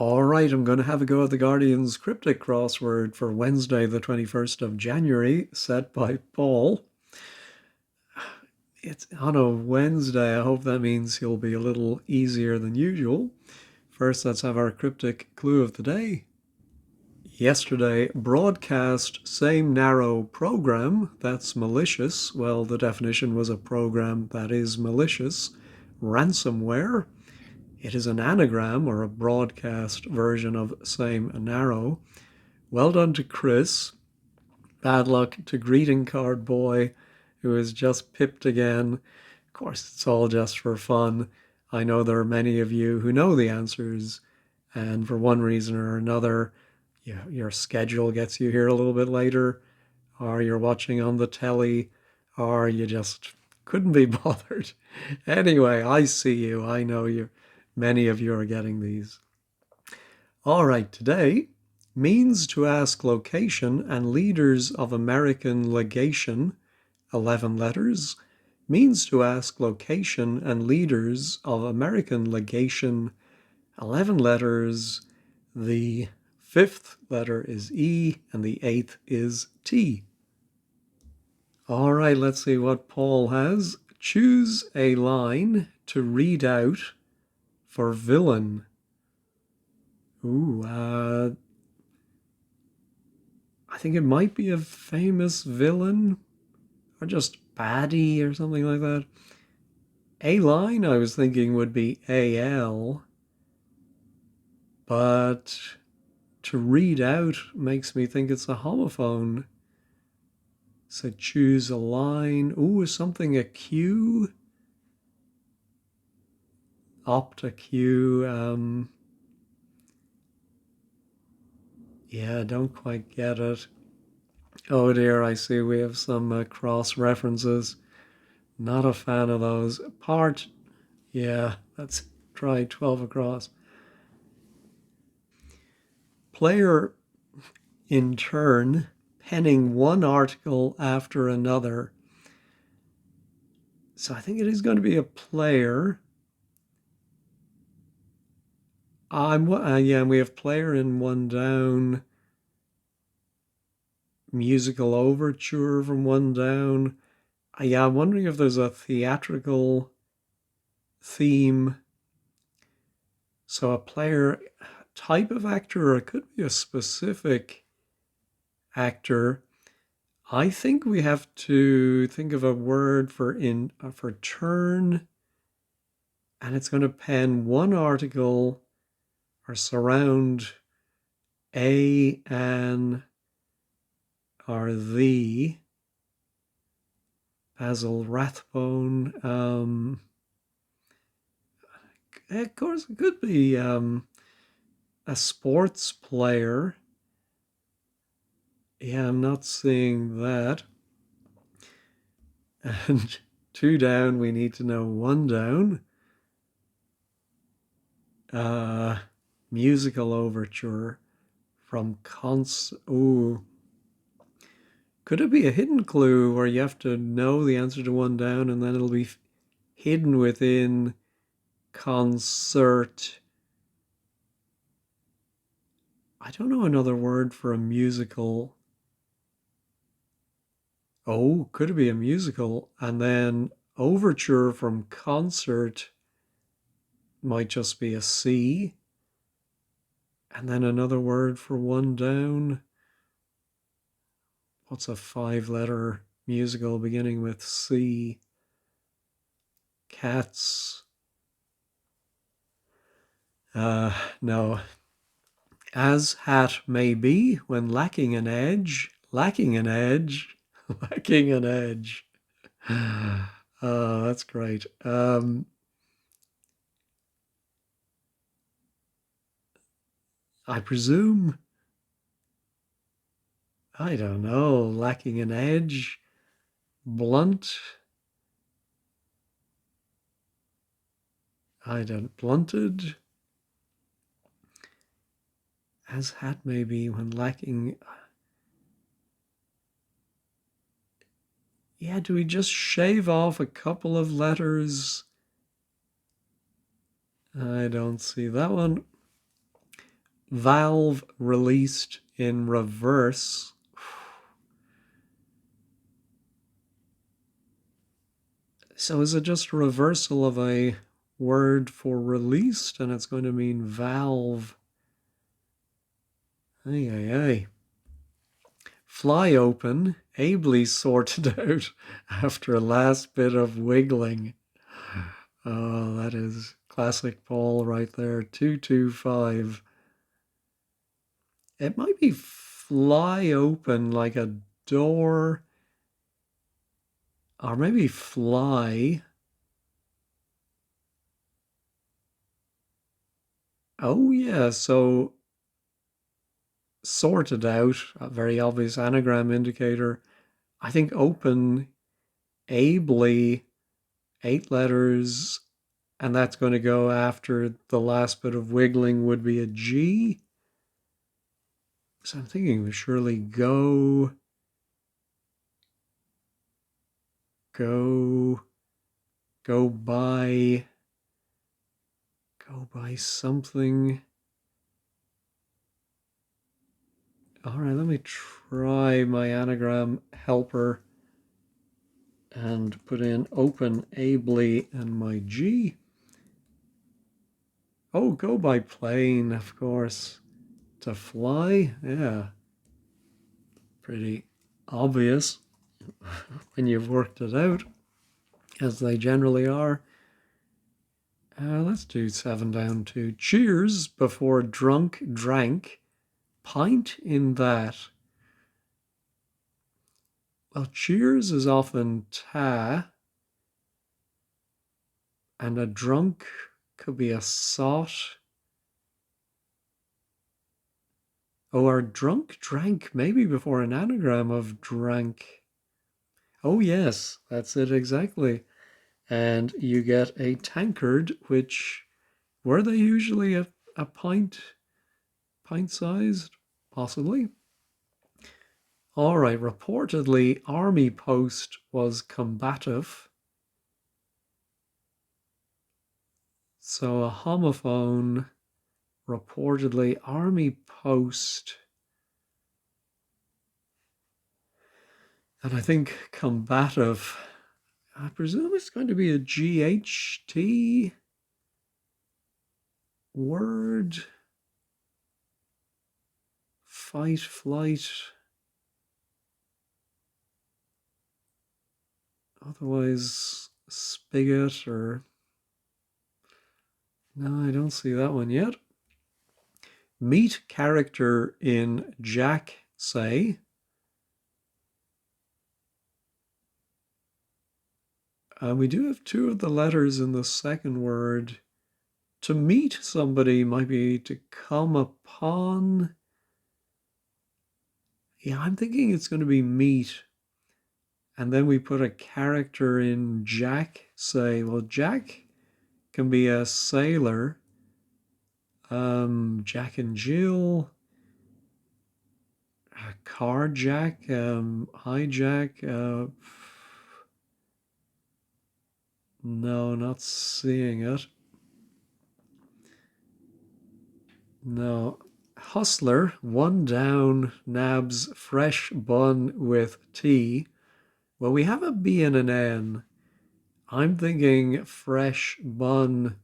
All right, I'm going to have a go at the Guardian's Cryptic Crossword for Wednesday, the 21st of January, set by Paul. It's on a Wednesday. I hope that means he'll be a little easier than usual. First, let's have our cryptic clue of the day. Yesterday, broadcast same narrow program that's malicious. Well, the definition was a program that is malicious. Ransomware. It is an anagram or a broadcast version of same narrow. Well done to Chris. Bad luck to greeting card boy, who is just pipped again. Of course, it's all just for fun. I know there are many of you who know the answers, and for one reason or another, your schedule gets you here a little bit later, or you're watching on the telly, or you just couldn't be bothered. Anyway, I see you. I know you. Many of you are getting these. All right, today, means to ask location and leaders of American legation, 11 letters. Means to ask location and leaders of American legation, 11 letters. The fifth letter is E and the eighth is T. All right, let's see what Paul has. Choose a line to read out for villain. Ooh, I think it might be a famous villain or just baddie or something like that. A line I was thinking would be AL, but to read out makes me think it's a homophone. So choose a line. Ooh, something a Q? Opt a Q. Yeah, don't quite get it. Oh dear, I see we have some cross references. Not a fan of those. Part, yeah, let's try 12 across. Player in turn penning one article after another. So I think it is going to be a player. Yeah, we have player in one down. Musical overture from one down. Yeah, I'm wondering if there's a theatrical theme. So a player type of actor, or it could be a specific actor. I think we have to think of a word for turn, and it's going to pen one article or surround a, an, or the. Basil Rathbone. Of course, it could be a sports player. Yeah, I'm not seeing that. And two down, we need to know one down. Musical overture from Ooh. Could it be a hidden clue where you have to know the answer to one down and then it'll be hidden within concert? I don't know another word for a musical. Oh, could it be a musical? And then overture from concert might just be a C. And then another word for one down. What's a 5-letter musical beginning with C? Cats. No. As hat may be when lacking an edge, lacking an edge, lacking an edge. Oh, that's great. I presume, I don't know, lacking an edge, blunt. Blunted. As hat may be when lacking. Yeah, do we just shave off a couple of letters? I don't see that one. Valve released in reverse. So is it just a reversal of a word for released, and it's going to mean valve? Ay, ay, ay. Fly open, ably sorted out after a last bit of wiggling. Oh, that is classic Paul right there. 225. It might be fly open like a door, or maybe fly. Oh, yeah, so sorted out, a very obvious anagram indicator. I think open, ably, 8 letters, and that's going to go after the last bit of wiggling would be a G. So I'm thinking we surely go by something. All right, let me try my anagram helper and put in open, ably, and my G. Oh, go by plane, of course. To fly, yeah. Pretty obvious when you've worked it out, as they generally are. Let's do 7 down to cheers before drunk, drank, pint in that. Well, cheers is often ta, and a drunk could be a sot. Or drunk, drank, maybe before an anagram of drank. Oh, yes, that's it exactly. And you get a tankard, which were they usually a pint sized? Possibly. All right, reportedly, army post was combative. So a homophone, reportedly, army post. And I think combative, I presume it's going to be a GHT word. Fight, flight. Otherwise, spigot or... No, I don't see that one yet. Meet character in Jack, say. We do have 2 of the letters in the second word. To meet somebody might be to come upon. Yeah, I'm thinking it's going to be meet. And then we put a character in Jack, say. Well, Jack can be a sailor. Jack and Jill. Carjack, hijack. No, not seeing it. No. Hustler, 1 down, nabs, fresh bun with tea. Well, we have a B and an N. I'm thinking fresh bun.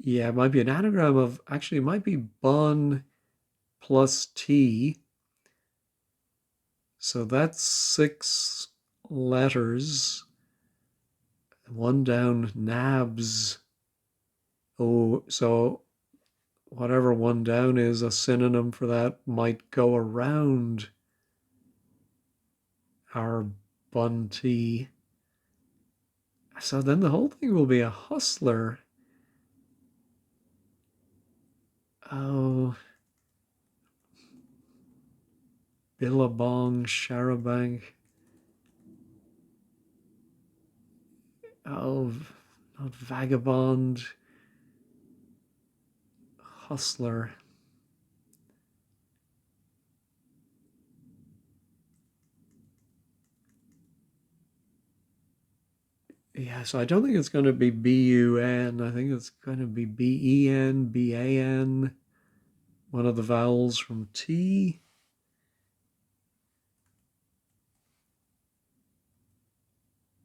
Yeah, it might be an anagram of, actually, it might be bun plus tea. So that's 6 letters. 1 down, nabs. Oh, so whatever 1 down is, a synonym for that might go around our bun tea. So then the whole thing will be a hustler. Oh, Billabong, Charabanc. Oh, not vagabond. Hustler. Yeah, So I don't think it's going to be B-U-N. I think it's going to be B-E-N, B-A-N, one of the vowels from T.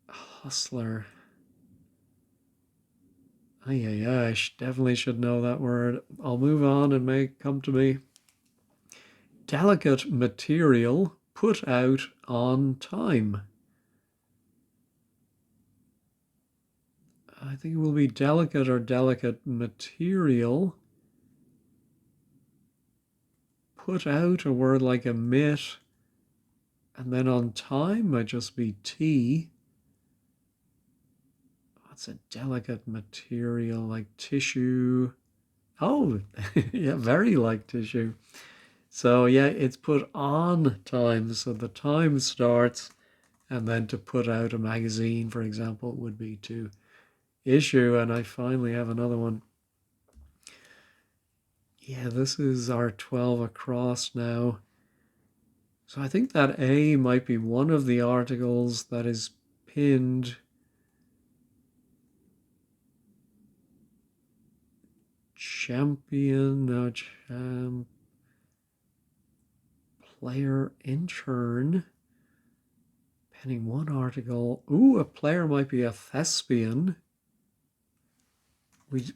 Hustler. I definitely should know that word. I'll move on and may come to me. Delicate material put out on time. I think it will be delicate or delicate material. Put out, a word like emit. And then on time might just be T. What's a delicate material like tissue? Oh, yeah, very like tissue. So yeah, it's put on time. So the time starts, and then to put out a magazine, for example, would be to issue. And I finally have another one. Yeah, this is our 12 across now. So I think that A might be one of the articles that is pinned. Champion, no, player intern. Penning one article. Ooh, a player might be a thespian.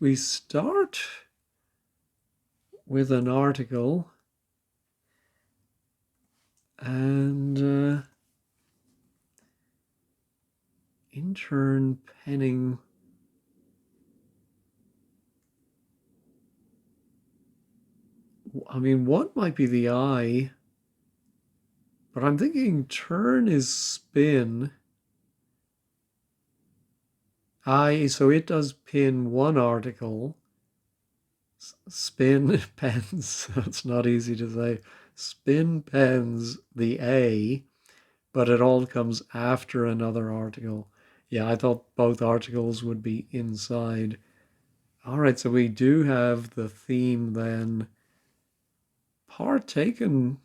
We start with an article and intern penning. I mean, what might be the I? But I'm thinking turn is spin. So it does pin one article. Spin pens, it's not easy to say. Spin pens the A, but it all comes after another article. Yeah, I thought both articles would be inside. All right, so we do have the theme then. Partaken,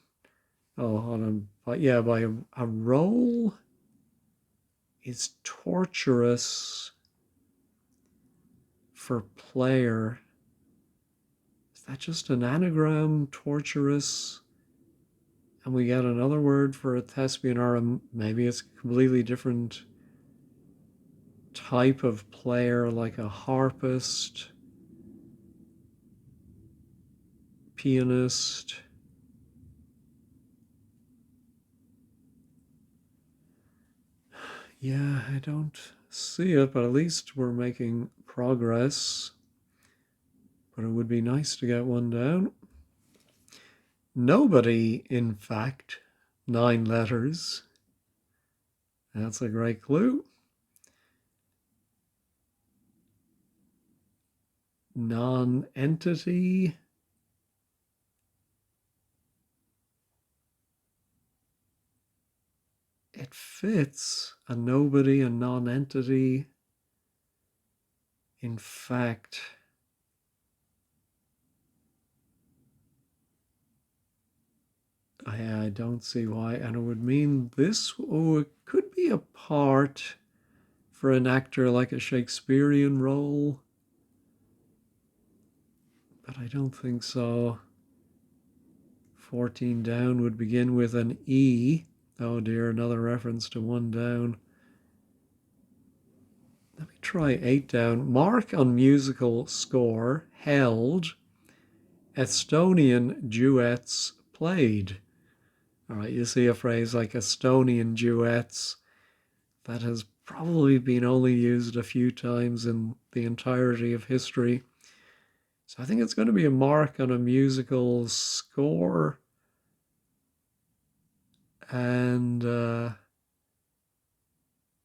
oh, hold on. But yeah, by a role is torturous for player. Is that just an anagram, torturous? And we get another word for a thespian, or maybe it's a completely different type of player, like a harpist, pianist. Yeah, I don't see it, but at least we're making progress. But it would be nice to get one down. Nobody, in fact, 9 letters. That's a great clue. Non-entity. It fits. A nobody, a non-entity. In fact, I don't see why. And it would mean this, oh, it could be a part for an actor like a Shakespearean role. But I don't think so. 14 down would begin with an E. Oh dear, another reference to 1 down. Let me try 8 down. Mark on musical score held. Estonian duets played. All right, you see a phrase like Estonian duets that has probably been only used a few times in the entirety of history. So I think it's going to be a mark on a musical score. And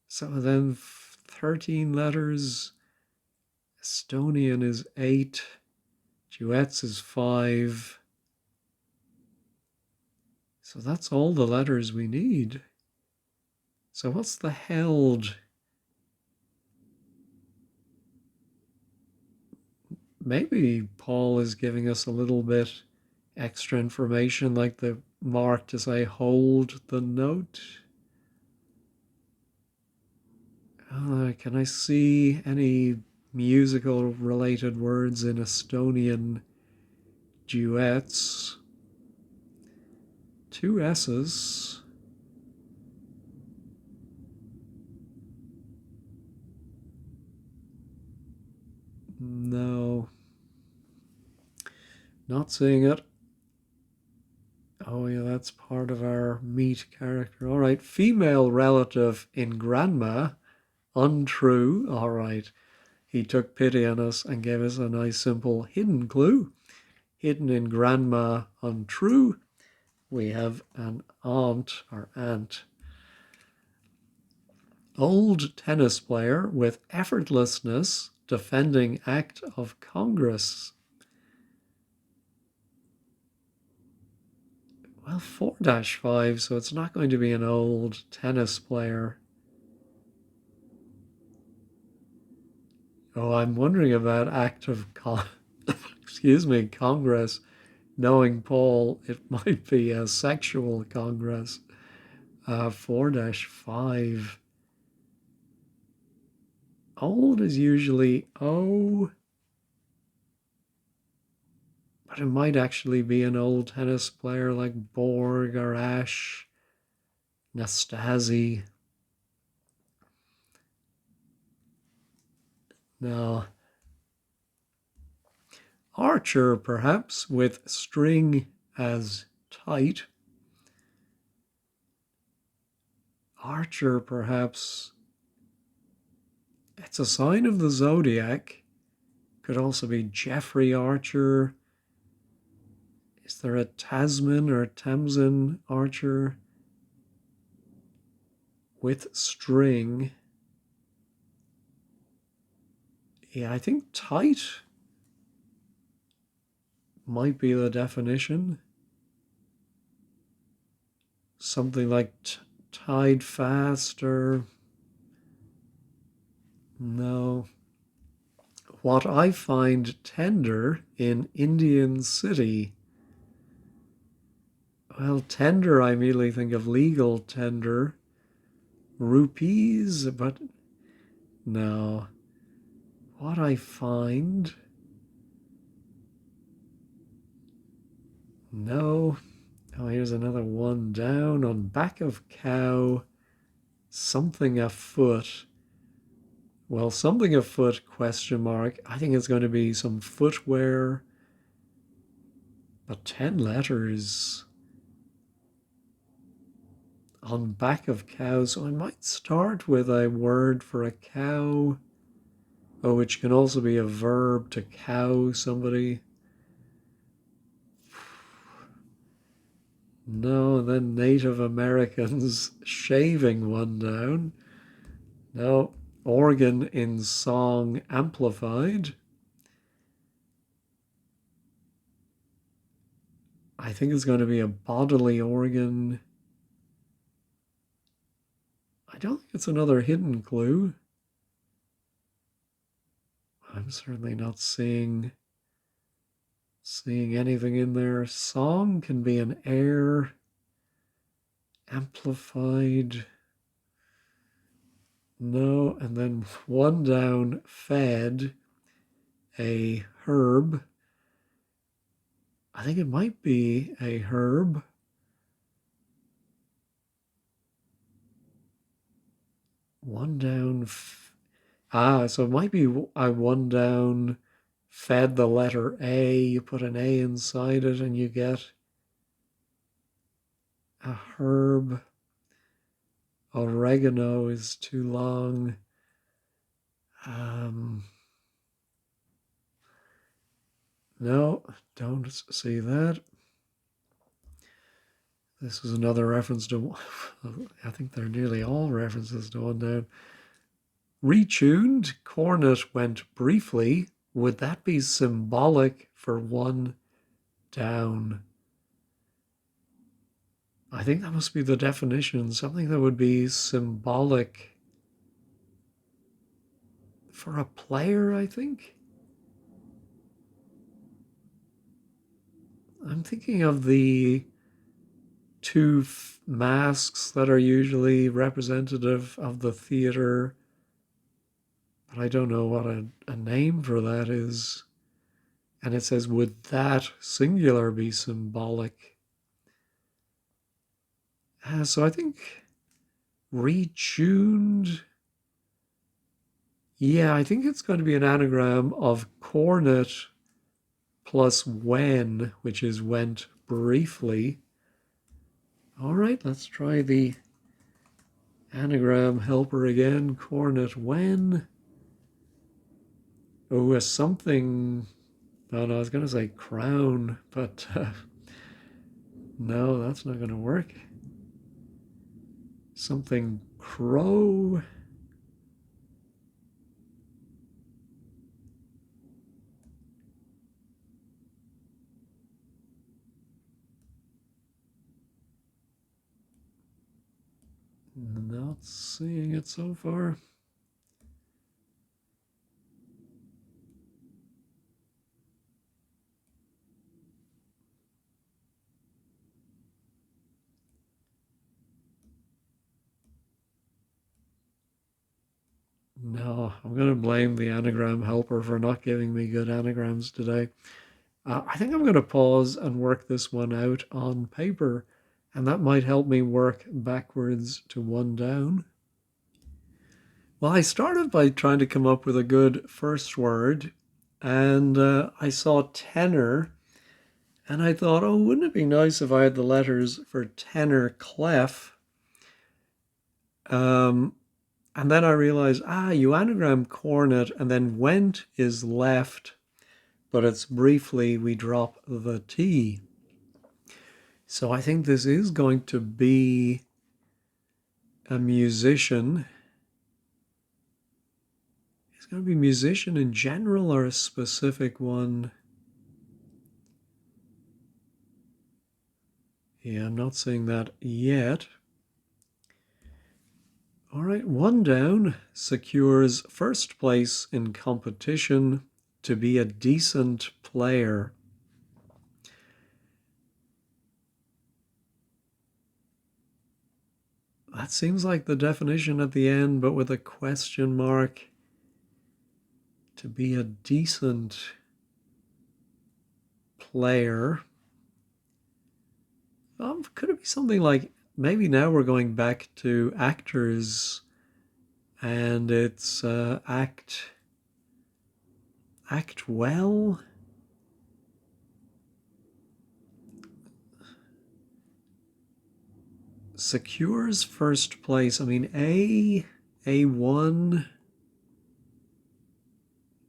so then 13 letters. Estonian is 8. Duets is 5. So that's all the letters we need. So what's the held? Maybe Paul is giving us a little bit extra information, like the mark to say hold the note. Can I see any musical related words in Estonian duets? Two S's. No, not seeing it. Oh yeah, that's part of our meat character. All right, female relative in grandma, untrue. All right, he took pity on us and gave us a nice simple hidden clue. Hidden in grandma, untrue. We have an aunt or aunt. Old tennis player with effortlessness defending act of Congress. Well, 4-5, so it's not going to be an old tennis player. Oh, I'm wondering about act of excuse me, Congress. Knowing Paul, it might be a sexual Congress. 4-5. Old is usually O, but it might actually be an old tennis player like Borg or Ash, Nastasi. No. Archer, perhaps, with string as tight. Archer, perhaps. It's a sign of the zodiac. Could also be Jeffrey Archer. Is there a Tasman or Tamsin Archer with string? Yeah, I think tight might be the definition. Something like tied fast or no. What I find tender in Indian City. Well, tender, I immediately think of legal tender. Rupees, but no. What I find. No. Oh, here's another one down. On back of cow, something afoot. Well, something afoot, question mark. I think it's going to be some footwear. But 10 letters. On back of cow, so I might start with a word for a cow. Oh, which can also be a verb to cow somebody. No, and then Native Americans shaving one down. No, organ in song amplified. I think it's going to be a bodily organ. I don't think it's another hidden clue. I'm certainly not seeing anything in there. Song can be an air, amplified. No, and then one down, fed, a herb. I think it might be a herb. One down, so it might be I one down, fed the letter A, you put an A inside it and you get a herb. Oregano is too long. No, don't see that. This is another reference to, I think they're nearly all references to one down. Retuned, cornet went briefly. Would that be symbolic for one down? I think that must be the definition, something that would be symbolic for a player, I think. I'm thinking of the two masks that are usually representative of the theater but I don't know what a name for that is. And it says, would that singular be symbolic? So I think retuned. Yeah, I think it's going to be an anagram of cornet plus when, which is went briefly. All right, let's try the anagram helper again. Cornet when. Oh, a something. Oh, no, I was going to say crown, but no, that's not going to work. Something crow. Not seeing it so far. No, I'm going to blame the anagram helper for not giving me good anagrams today. I think I'm going to pause and work this one out on paper, and that might help me work backwards to one down. Well, I started by trying to come up with a good first word, and I saw tenor, and I thought, oh, wouldn't it be nice if I had the letters for tenor clef? And then I realized, you anagram cornet, and then went is left, but it's briefly we drop the T. So I think this is going to be a musician. It's going to be musician in general or a specific one. Yeah, I'm not saying that yet. All right, one down secures first place in competition to be a decent player. That seems like the definition at the end, but with a question mark. To be a decent player. Could it be something like, maybe now we're going back to actors and it's act well? Secures first place. I mean, A1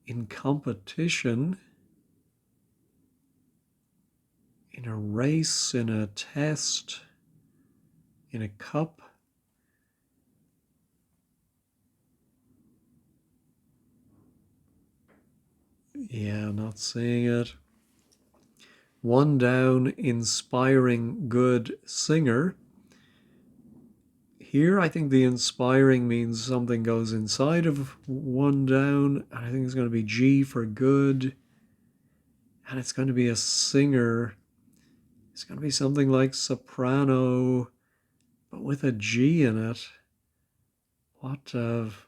in competition, in a race, in a test, in a cup. Yeah, not seeing it. One down, inspiring good singer. Here, I think the inspiring means something goes inside of one down. I think it's going to be G for good. And it's going to be a singer. It's going to be something like soprano, but with a G in it. What of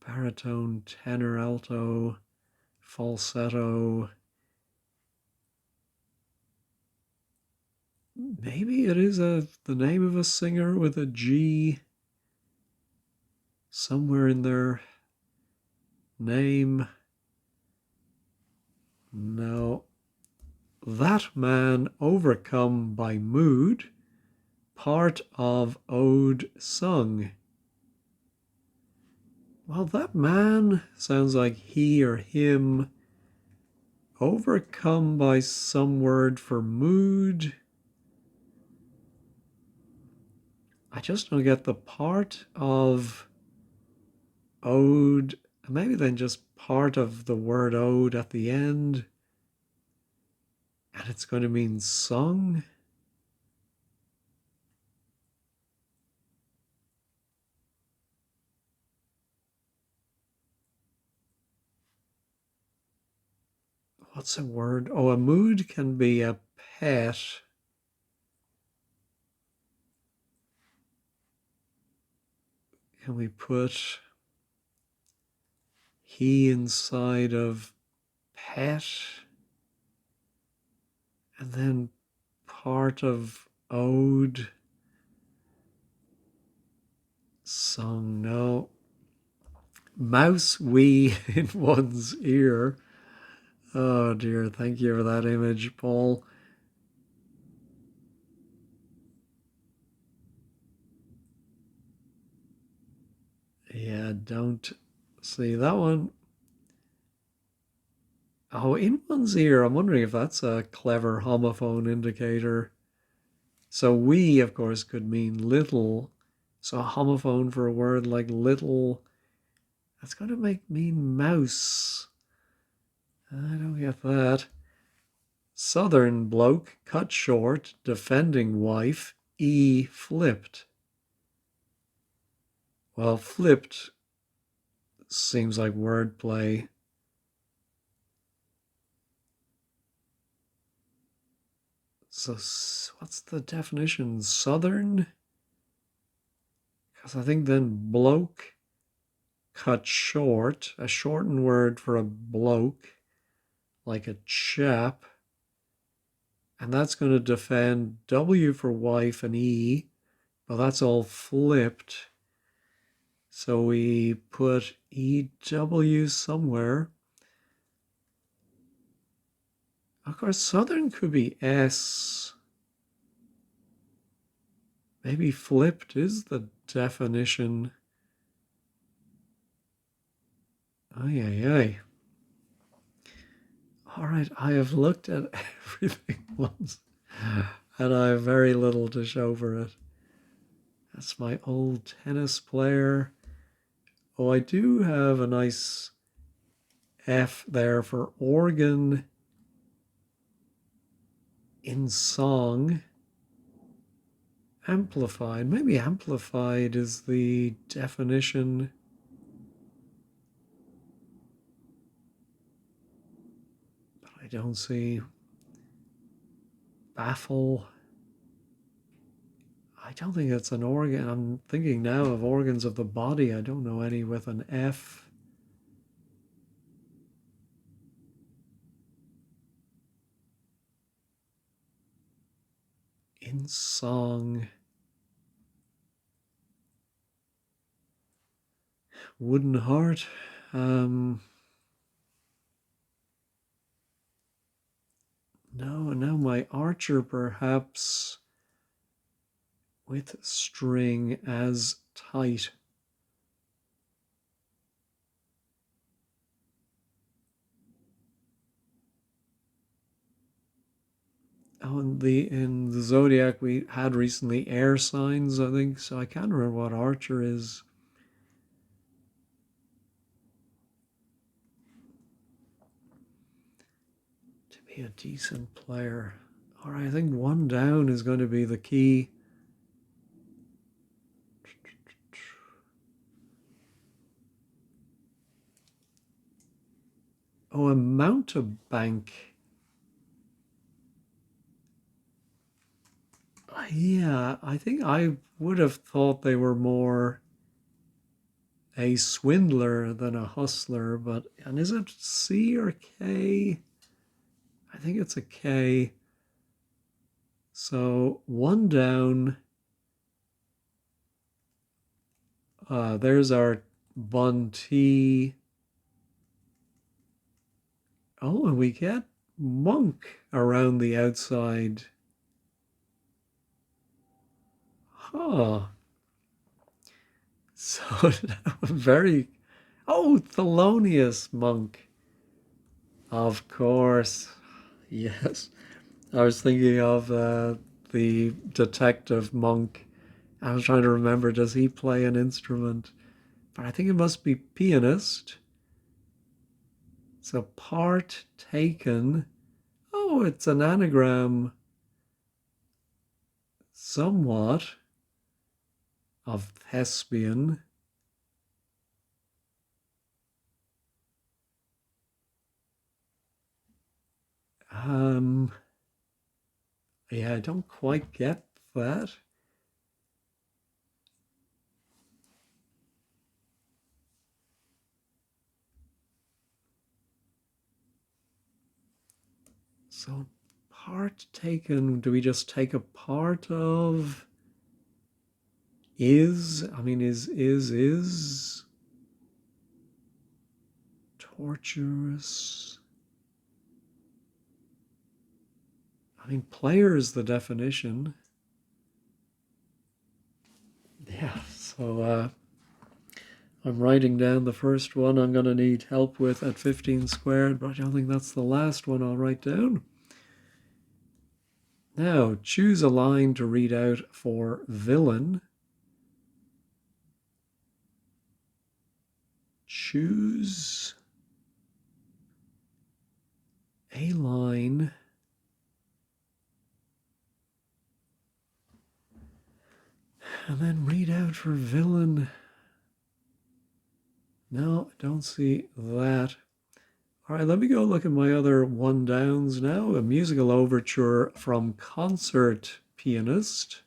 baritone, tenor, alto, falsetto? Maybe it is the name of a singer with a G somewhere in their name. No. That man overcome by mood, part of ode sung. Well, that man sounds like he or him, overcome by some word for mood. I just don't get the part of ode, maybe then just part of the word ode at the end, and it's going to mean sung. What's a word? Oh, a mood can be a pet. Can we put key inside of pet, and then part of ode, song, no. Mouse wee in one's ear. Oh dear, thank you for that image, Paul. Yeah, don't see that one. Oh, in one's ear. I'm wondering if that's a clever homophone indicator. So we, of course, could mean little. So a homophone for a word like little, that's going to mean mouse. I don't get that. Southern bloke, cut short, defending wife, E flipped. Well, flipped seems like wordplay. So what's the definition? Southern? Because I think then bloke, cut short, a shortened word for a bloke, like a chap. And that's going to defend W for wife and E, but that's all flipped. So we put EW somewhere. Of course, Southern could be S. Maybe flipped is the definition. Ay, ay, ay. All right, I have looked at everything once, and I have very little to show for it. That's my old tennis player. Oh, I do have a nice F there for organ in song. Amplified. Maybe amplified is the definition. But I don't see. Baffle. I don't think it's an organ. I'm thinking now of organs of the body. I don't know any with an F. In song. Wooden heart. No, my archer perhaps with string as tight. Oh, in the zodiac we had recently air signs, I think, so I can't remember what archer is. To be a decent player. All right, I think one down is going to be the key. Oh, a mountebank. Yeah, I think I would have thought they were more a swindler than a hustler, and is it C or K? I think it's a K. So one down. There's our bun T. Oh, and we get monk around the outside. Huh. So very. Oh, Thelonious Monk. Of course. Yes. I was thinking of the detective Monk. I was trying to remember, does he play an instrument? But I think it must be pianist. So part taken. Oh, it's an anagram somewhat of thespian. Yeah, I don't quite get that. So part taken, do we just take a part of is? I mean, is torturous. I mean, player is the definition. Yeah, so I'm writing down the first one I'm going to need help with at 15 squared, but I don't think that's the last one I'll write down. Now, choose a line to read out for villain. Choose a line and then read out for villain. No, I don't see that. All right, let me go look at my other one downs now. A musical overture from concert pianist.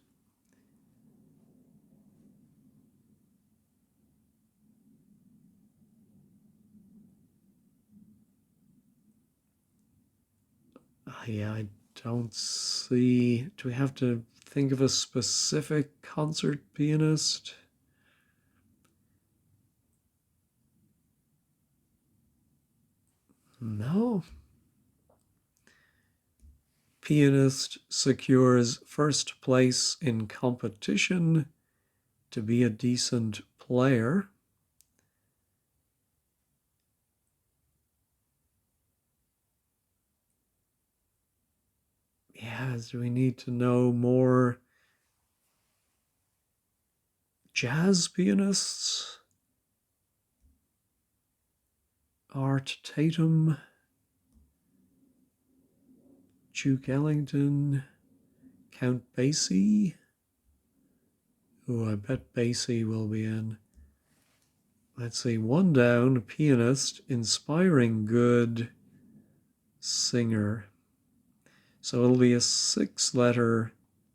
Yeah, I don't see. Do we have to think of a specific concert pianist? No. Pianist secures first place in competition to be a decent player. Yeah, do we need to know more jazz pianists? Art Tatum, Duke Ellington, Count Basie. Oh, I bet Basie will be in. Let's see, one down, pianist, inspiring good singer. So it'll be a 6-letter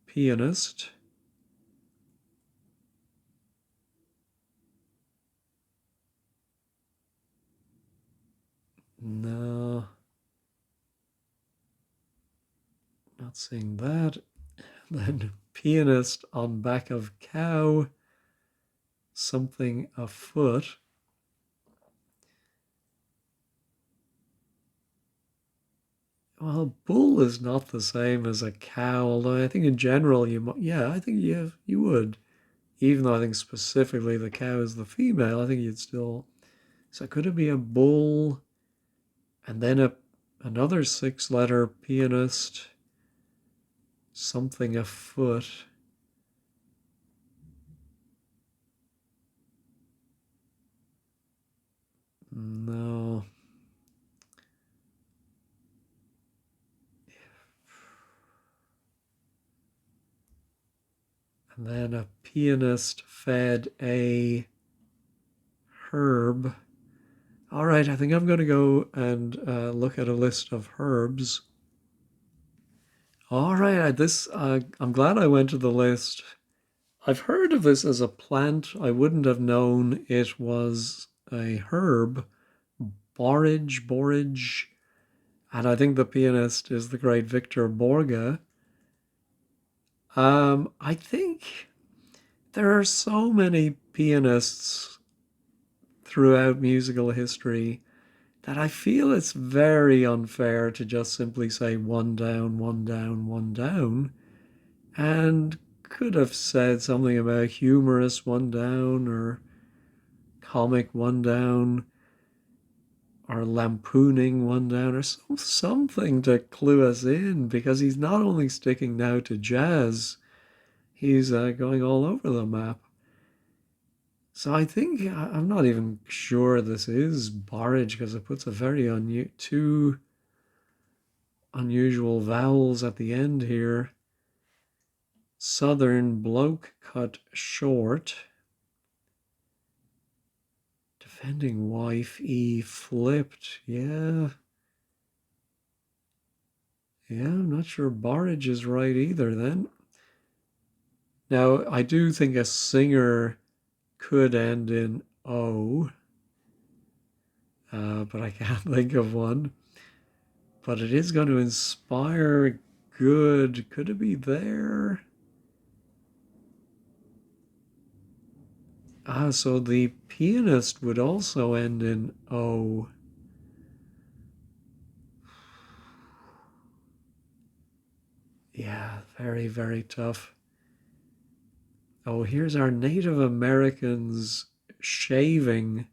pianist. No, not seeing that. Then pianist on back of cow, something afoot. Well, bull is not the same as a cow, although I think in general I think you would. Even though I think specifically the cow is the female, I think you'd still. So could it be a bull and then another 6-letter pianist, something afoot? No. And then a pianist fed a herb. All right, I think I'm going to go and look at a list of herbs. All right, I'm glad I went to the list. I've heard of this as a plant. I wouldn't have known it was a herb. Borage, and I think the pianist is the great Victor Borge. I think there are so many pianists throughout musical history that I feel it's very unfair to just simply say one down, one down, one down, and could have said something about humorous one down or comic one down or lampooning one down or something to clue us in, because he's not only sticking now to jazz, he's going all over the map. So I think I'm not even sure this is borage because it puts a very two unusual vowels at the end here. Southern bloke cut short. Defending wife, E flipped. Yeah. Yeah, I'm not sure borage is right either then. Now, I do think a singer could end in O, but I can't think of one. but it is going to inspire good. Could it be there? Ah, so the pianist would also end in O. Yeah, very, very tough. Oh, here's our Native Americans shaving.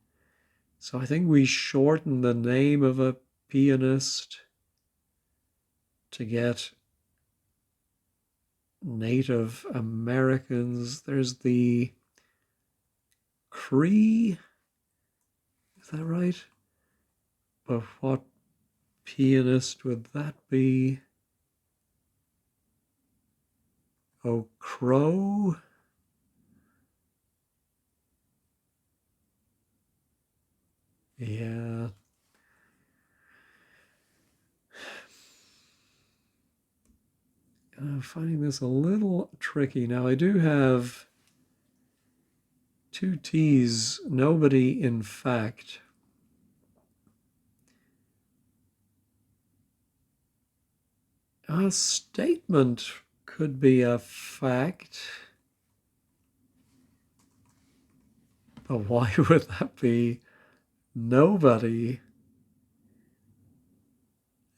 So I think we shorten the name of a pianist to get Native Americans. There's the Cree. Is that right? But what pianist would that be? Oh, Crow? Yeah. I'm finding this a little tricky. Now, I do have two T's, nobody in fact. A statement could be a fact. But why would that be nobody?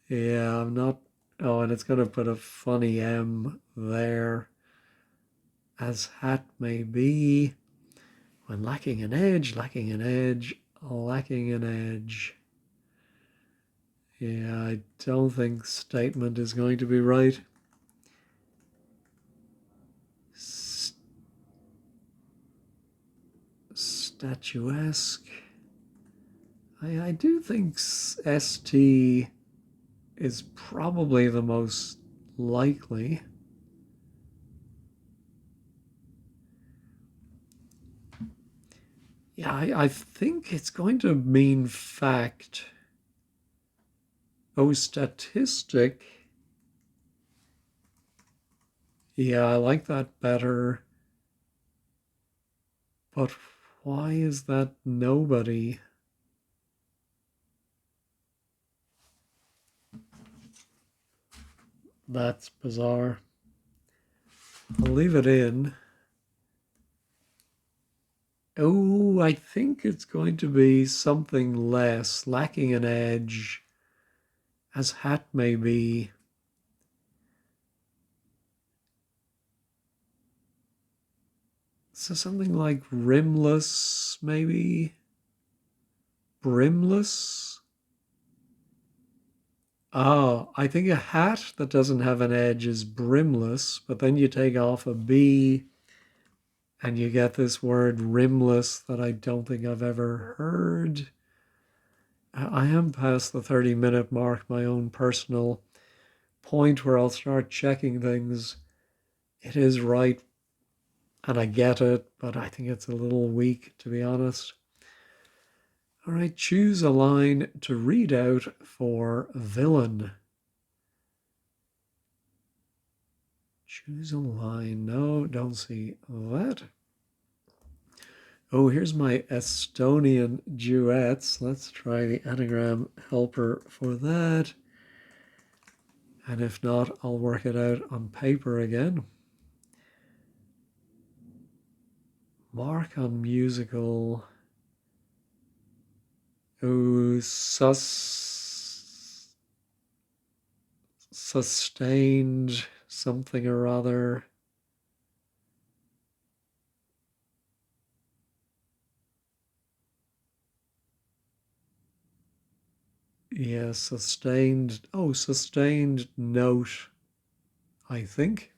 Yeah, I'm not. Oh, and it's going to put a funny M there. As hat may be. When lacking an edge, lacking an edge, lacking an edge. Yeah, I don't think statement is going to be right. Statuesque. I do think ST is probably the most likely. Yeah, I think it's going to mean fact. Oh, statistic. Yeah, I like that better. But why is that nobody? That's bizarre. I'll leave it in. Oh, I think it's going to be something less, lacking an edge, as hat may be. So something like rimless, maybe? Brimless? Oh, I think a hat that doesn't have an edge is brimless, but then you take off a B and you get this word rimless that I don't think I've ever heard. I am past the 30-minute mark, my own personal point where I'll start checking things. It is right and I get it, but I think it's a little weak, to be honest. All right, choose a line to read out for villain. Choose a line. No, don't see that. Oh, here's my Estonian duets. Let's try the anagram helper for that. And if not, I'll work it out on paper again. Mark on musical. Oh, sustained something or other. Yeah, sustained. Oh, sustained note, I think.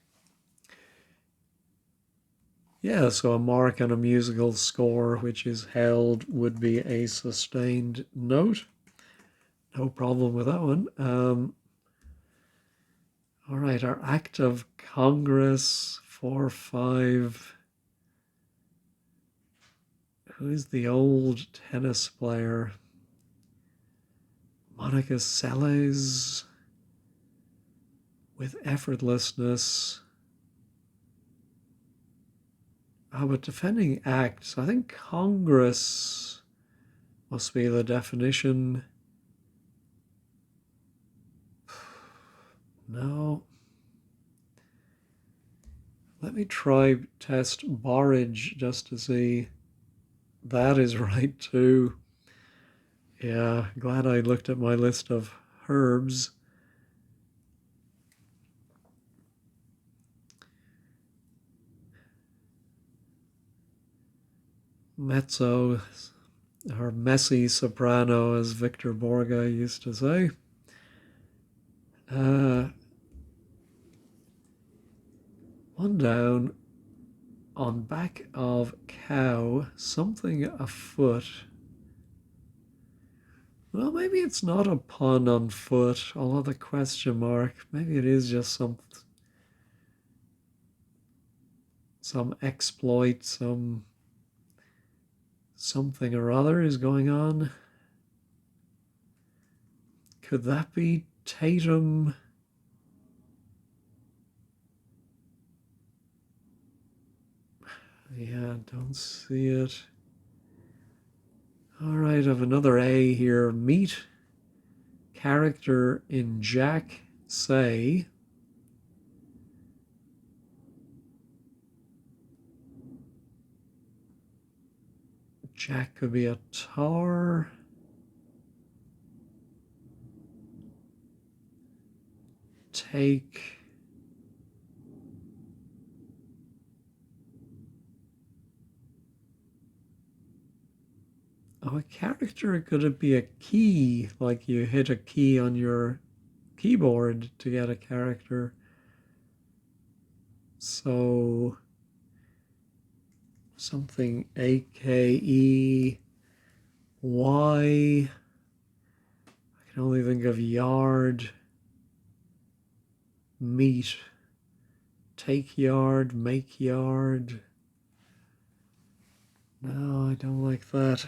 Yeah, so a mark on a musical score which is held would be a sustained note. No problem with that one. All right, our Act of Congress 4-5. Who's the old tennis player? Monica Seles with effortlessness. Oh, but defending acts. I think Congress must be the definition. No. Let me try test borage just to see. That is right too. Yeah, glad I looked at my list of herbs. Mezzo, or messy soprano, as Victor Borge used to say. One down. On back of cow, something afoot. Well, maybe it's not a pun on foot, although the question mark. Maybe it is just some exploit, something or other is going on. Could that be Tatum? Yeah, don't see it. All right, I have another A here. Meet character in Jack Say. Jack could be a tar. Take. Oh, a character, could it be a key? Like you hit a key on your keyboard to get a character. So something AKEY. I can only think of yard, meet, take yard, make yard. No, I don't like that.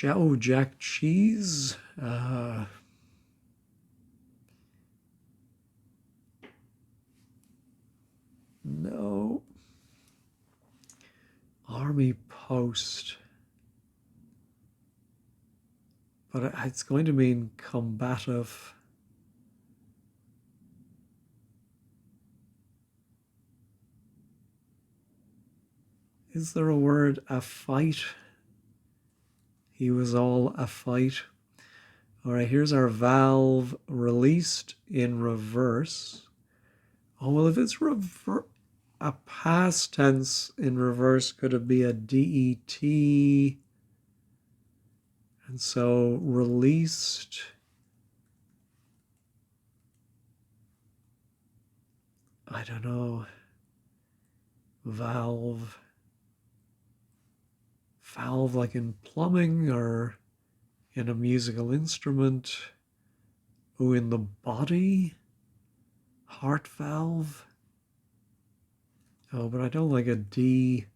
Oh, Jack Cheese. No. Army post. But it's going to mean combative. Is there a word, a fight? He was all a fight. All right, here's our valve, released in reverse. Oh, well, if it's a past tense in reverse, could it be a DET? And so released. I don't know. Valve like in plumbing or in a musical instrument. Oh, in the body? Heart valve? Oh, but I don't like a D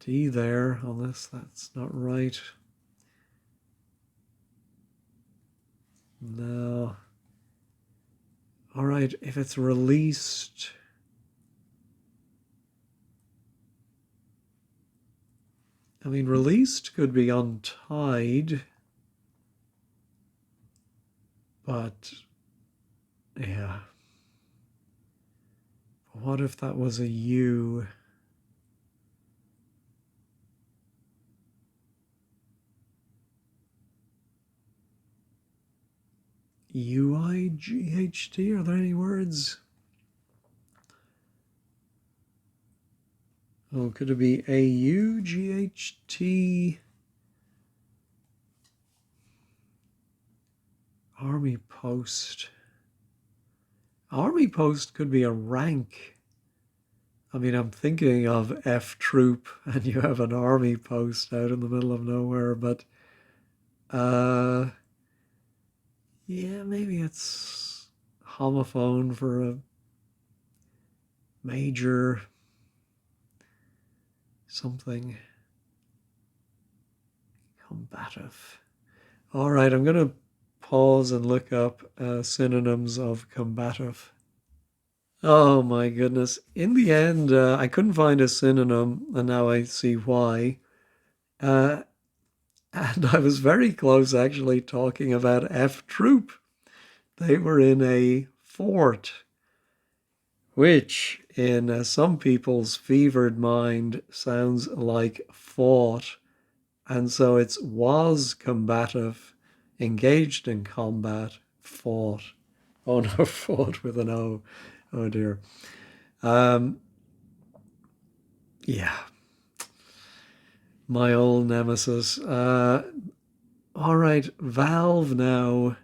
there on this. That's not right. No. All right, if it's released. I mean, released could be untied. But, yeah. What if that was a U? UIGHT? Are there any words? Oh, could it be AUGHT? Army post. Army post could be a rank. I mean, I'm thinking of F troop, and you have an army post out in the middle of nowhere, but yeah, maybe it's homophone for a major something combative. All right, I'm going to pause and look up synonyms of combative. Oh my goodness. In the end, I couldn't find a synonym, and now I see why. And I was very close actually talking about F troop. They were in a fort, which in some people's fevered mind sounds like fought. And so it's was combative, engaged in combat, fought. Oh no, fought with an O. Oh dear. Um, yeah, my old nemesis. All right, Valve now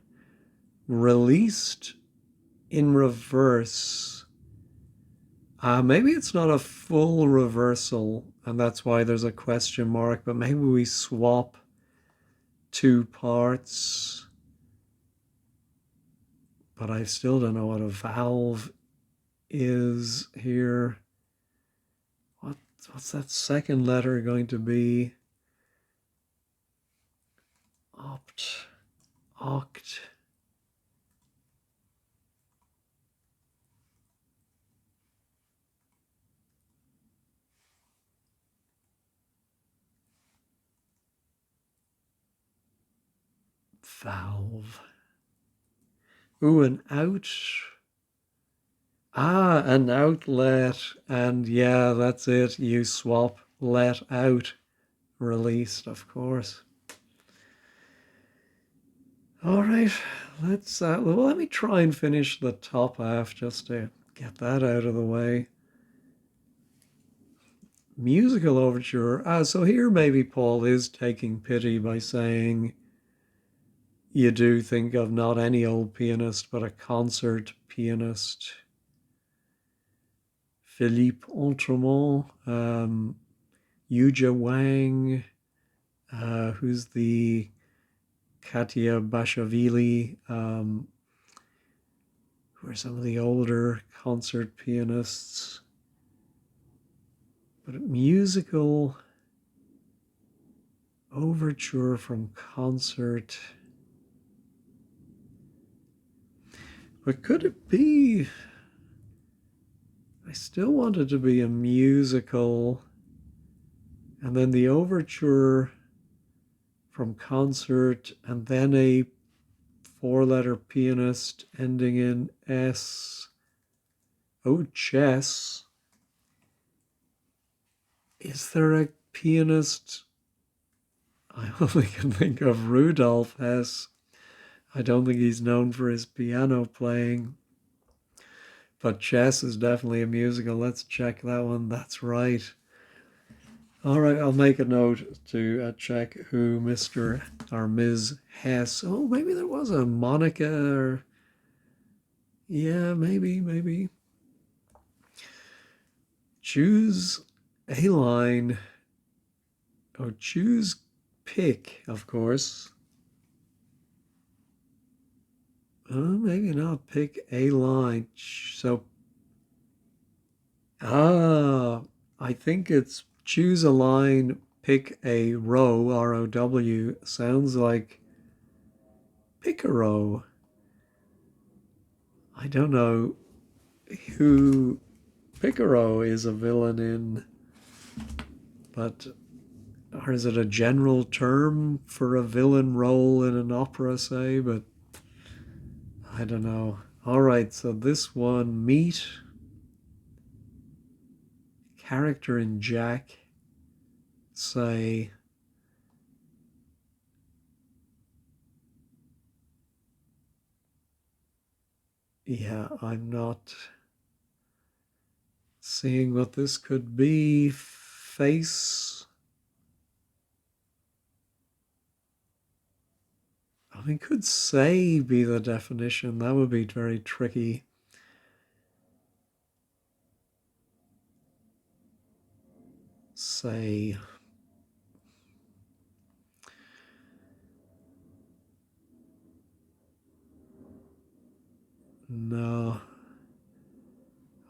released in reverse. Maybe it's not a full reversal, and that's why there's a question mark, but maybe we swap two parts. But I still don't know what a valve is here. What's that second letter going to be? Opt, oct. Valve. Ooh, an out. Ah, an outlet. And yeah, that's it. You swap let out. Released, of course. All right, well, let me try and finish the top half just to get that out of the way. Musical overture. So here maybe Paul is taking pity by saying you do think of not any old pianist, but a concert pianist. Philippe Autremont, Yuja Wang, who's the Katia Bashvili, who are some of the older concert pianists. But musical overture from concert. But could it be? I still want it to be a musical. And then the overture from concert, and then a four-letter pianist ending in S. Oh, chess. Is there a pianist? I only can think of Rudolf Hess. I don't think he's known for his piano playing. But chess is definitely a musical. Let's check that one. That's right. All right, I'll make a note to check who Mr. or Ms. Hess. Oh, maybe there was a Monica or. Yeah, maybe. Choose a line. Oh, choose pick, of course. Maybe not pick a line. So, I think it's choose a line, pick a row, R-O-W. Sounds like Picaro. I don't know who Picaro is a villain in, but or is it a general term for a villain role in an opera, say? But I don't know. All right, so this one, meet character in Jack, say, yeah, I'm not seeing what this could be. Face. I mean, could say be the definition? That would be very tricky. Say. No.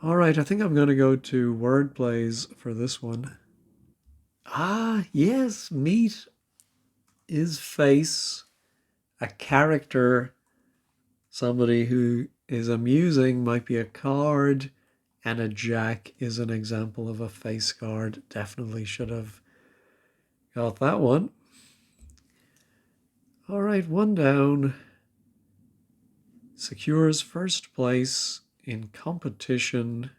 All right, I think I'm going to go to word plays for this one. Ah, yes, meet is face, a character, somebody who is amusing, might be a card, and a jack is an example of a face card. Definitely should have got that one. All right, one down. secures first place in competition.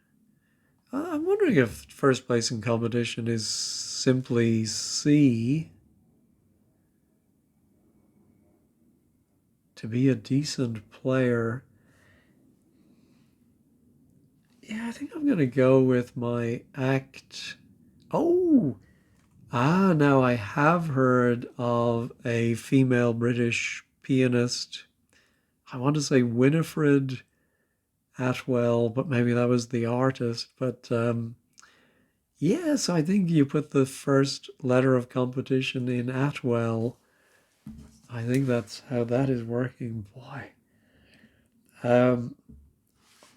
I'm wondering if first place in competition is simply C. To be a decent player. Yeah, I think I'm going to go with my act. Oh, now I have heard of a female British pianist. I want to say Winifred Atwell, but maybe that was the artist. But yes, I think you put the first letter of competition in Atwell. I think that's how that is working. Boy. Um,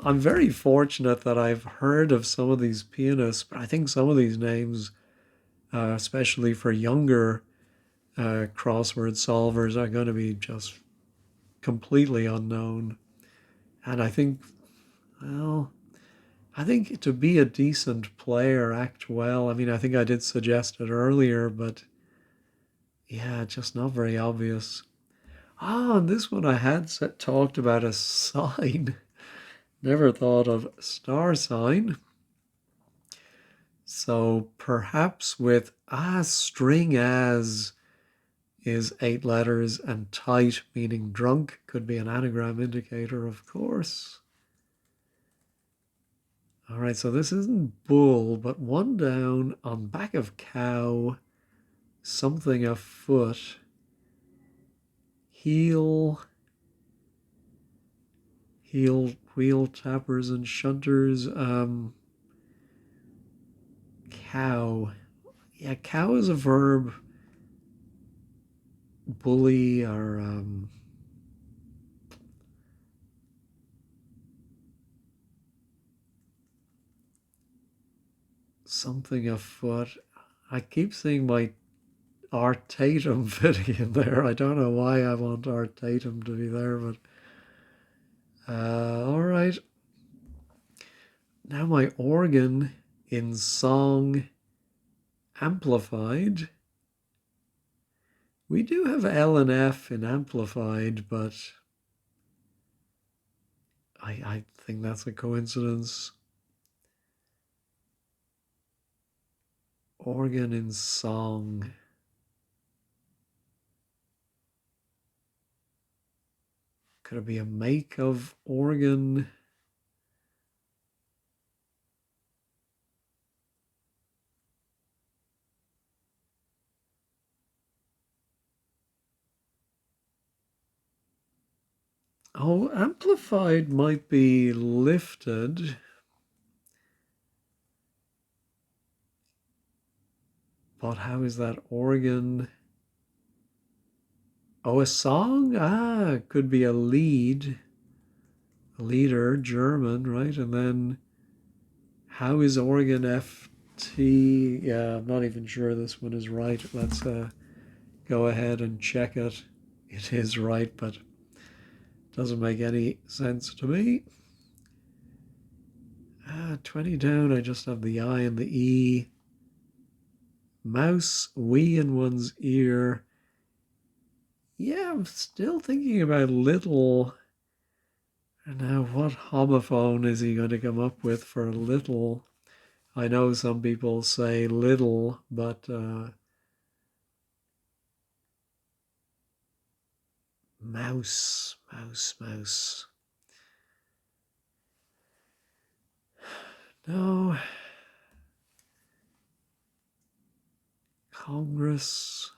I'm very fortunate that I've heard of some of these pianists, but I think some of these names, especially for younger crossword solvers, are going to be just completely unknown. And I think, well, I think to be a decent player, act well. I mean, I think I did suggest it earlier, but yeah, just not very obvious. And this one I had talked about a sign. Never thought of star sign. So perhaps with string as is 8 letters and tight meaning drunk could be an anagram indicator, of course. All right, so this isn't bull, but one down on back of cow, something afoot, heel, wheel tappers and shunters, cow. Yeah, cow is a verb. Bully or something afoot. I keep seeing my Art Tatum fitting in there. I don't know why I want Art Tatum to be there, but all right. Now my organ in song amplified. We do have L and F in amplified, but I think that's a coincidence. Organ in song. Could it be a make of organ? Oh, amplified might be lifted. But how is that organ? Oh, a song? It could be a lead. A leader, German, right? And then how is organ FT? Yeah, I'm not even sure this one is right. Let's go ahead and check it. It is right, but doesn't make any sense to me. 20 down, I just have the I and the E. Mouse, we in one's ear. Yeah, I'm still thinking about little. And now what homophone is he going to come up with for little? I know some people say little, but mouse, mouse, mouse. No. Congress.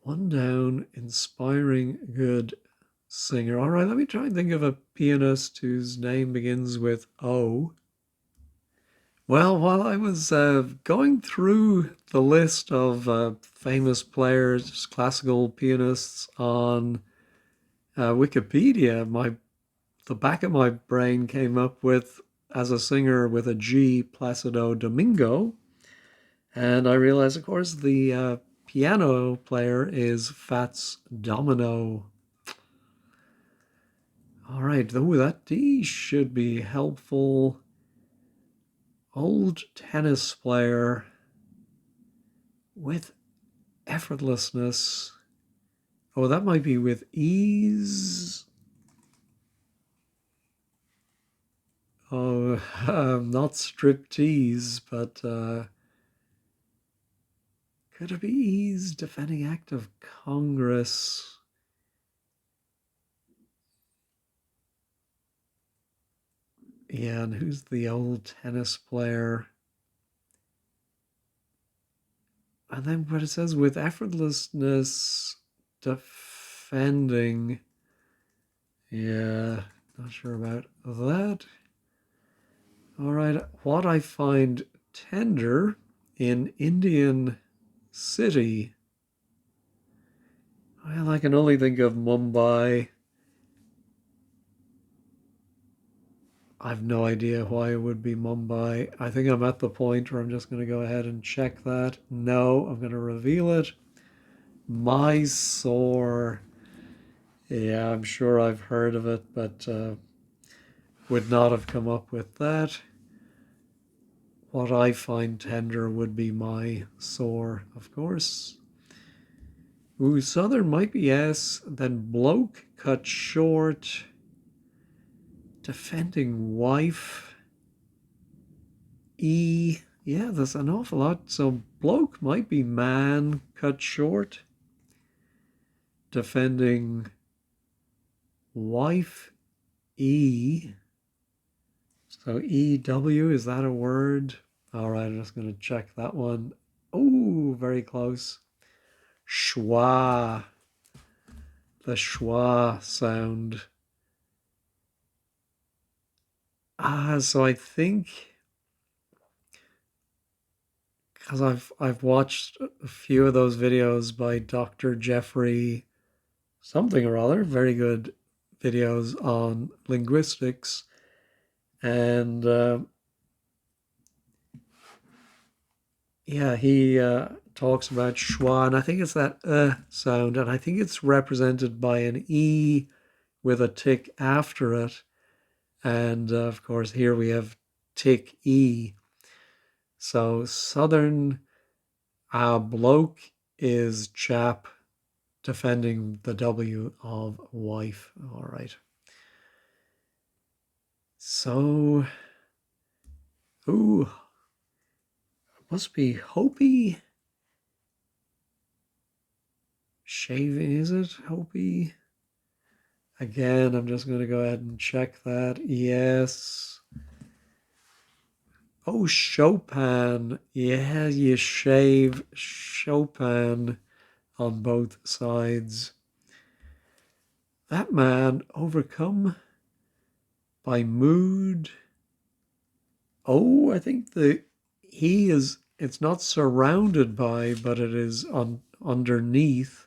One down, inspiring, good singer. All right, let me try and think of a pianist whose name begins with O. Well, while I was going through the list of famous players, classical pianists on Wikipedia, the back of my brain came up with, as a singer with a G, Placido Domingo. And I realized, of course, the piano player is Fats Domino. All right, though that D should be helpful. Old tennis player with effortlessness. Oh, that might be with ease. Oh, not striptease, but could it be ease? Defending act of Congress. Yeah, and who's the old tennis player? And then what it says with effortlessness, defending. Yeah, not sure about that. All right, what I find tender in Indian City. Well, I can only think of Mumbai. I've no idea why it would be Mumbai. I think I'm at the point where I'm just going to go ahead and check that. No, I'm going to reveal it. Mysore. Yeah, I'm sure I've heard of it, but would not have come up with that. What I find tender would be Mysore, of course. Ooh, Southern might be S, then bloke cut short. Defending wife. E. Yeah, there's an awful lot. So bloke might be man cut short. Defending wife. E. So EW, is that a word? All right, I'm just going to check that one. Oh, very close. Schwa. The schwa sound. So I think because I've watched a few of those videos by Dr. Jeffrey something or other, very good videos on linguistics, and yeah, he talks about schwa, and I think it's that sound, and I think it's represented by an E with a tick after it, and of course here we have tick E. So Southern bloke is chap, defending the W of wife. All right. So, ooh, must be Hopi. Shaving, is it Hopi? Again, I'm just going to go ahead and check that. Yes. Oh, Chopin. Yeah, you shave Chopin on both sides. That man overcome by mood. Oh, I think it's not surrounded by, but it is underneath.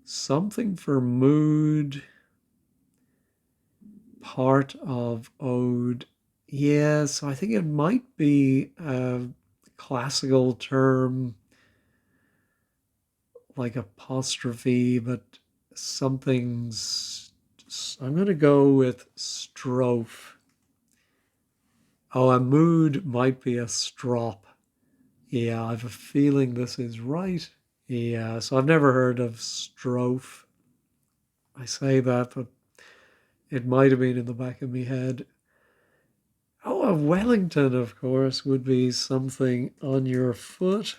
Something for mood. Part of ode. Yeah, so I think it might be a classical term like apostrophe, but something's. I'm going to go with strophe. Oh, a mood might be a strop. Yeah, I have a feeling this is right. Yeah, so I've never heard of strophe. I say that, but it might have been in the back of my head. Oh, a Wellington, of course, would be something on your foot.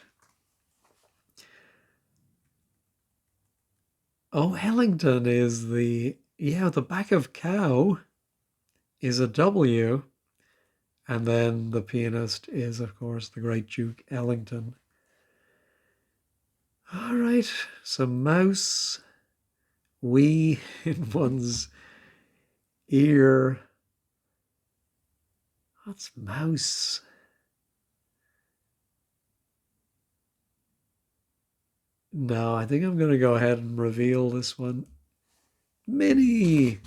Oh, Hellington is the back of cow is a W. And then the pianist is, of course, the great Duke Ellington. All right, so mouse, wee in one's ear. What's mouse? No, I think I'm going to go ahead and reveal this one. Mini.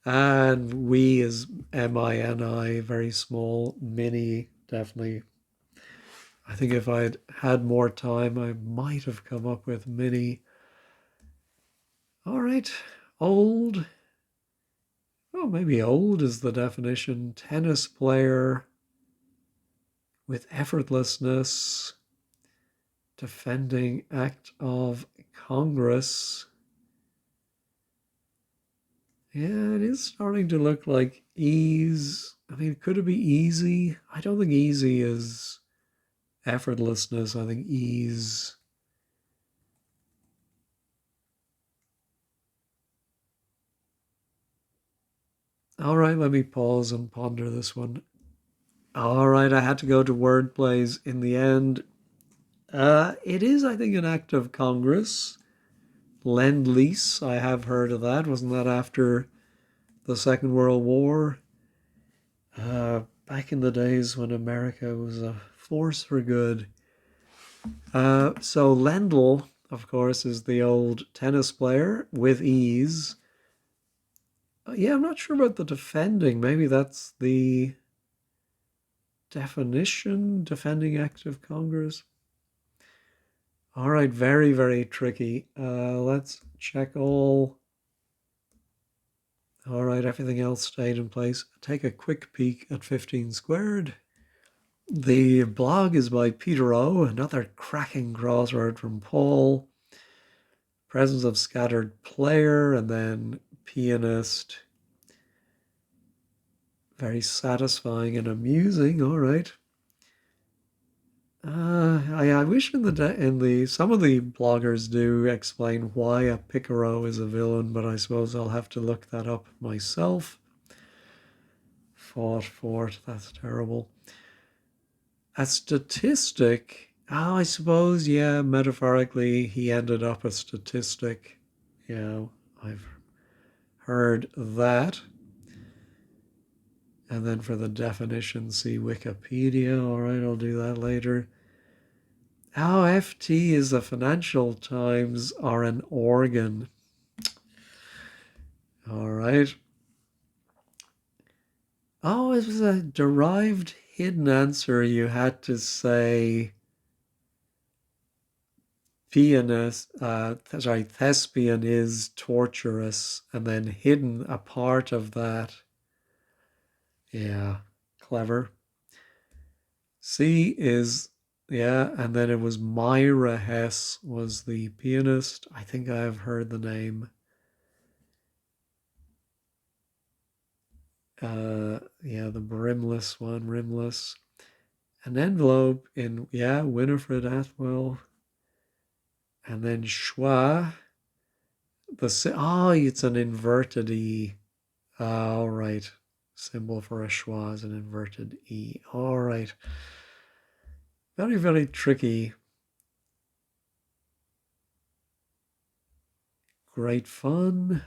And wee is MINI, very small. Mini, definitely. I think if I'd had more time, I might have come up with mini. All right, old. Oh, maybe old is the definition. Tennis player with effortlessness. Defending act of Congress. Yeah, it is starting to look like ease. I mean, could it be easy? I don't think easy is effortlessness. I think ease. All right, let me pause and ponder this one. All right, I had to go to word plays in the end. It is, I think, an act of Congress. Lend lease, I have heard of that. Wasn't that after the Second World War? Back in the days when America was a force for good. So Lendl, of course, is the old tennis player with ease. Yeah, I'm not sure about the defending. Maybe that's the definition, defending act of Congress. All right, very, very tricky. Let's check all. All right, everything else stayed in place. Take a quick peek at 15 squared. The blog is by Peter O, another cracking crossword from Paul. Presence of scattered player and then pianist. Very satisfying and amusing. All right. I wish in the some of the bloggers do explain why a picaro is a villain, but I suppose I'll have to look that up myself. Fort, that's terrible. A statistic. Oh, I suppose, yeah, metaphorically, he ended up a statistic. Yeah, I've heard that. And then for the definition, see Wikipedia. All right, I'll do that later. Oh, FT is the Financial Times or an organ. All right. Oh, it was a derived hidden answer. You had to say thespian is torturous, and then hidden a part of that. Yeah, clever. C is, yeah, and then it was Myra Hess was the pianist. I think I have heard the name. Yeah, the brimless one, rimless. An envelope in, yeah, Winifred Athwell. And then schwa. It's an inverted E. All right. Symbol for a schwa is an inverted E. All right. Very, very tricky. Great fun.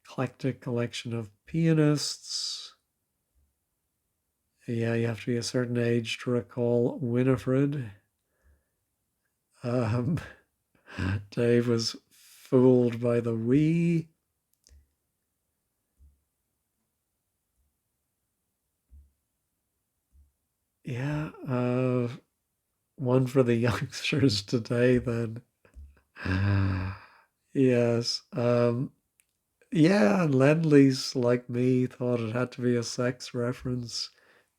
Eclectic collection of pianists. Yeah, you have to be a certain age to recall Winifred. Dave was fooled by the Wii. Yeah, one for the youngsters today then. Yes. Yeah, Lend-Lease, like me, thought it had to be a sex reference.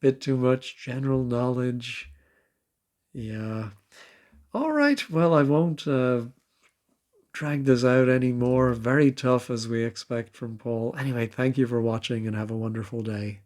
Bit too much general knowledge. Yeah. All right. Well, I won't drag this out anymore. Very tough as we expect from Paul. Anyway, thank you for watching and have a wonderful day.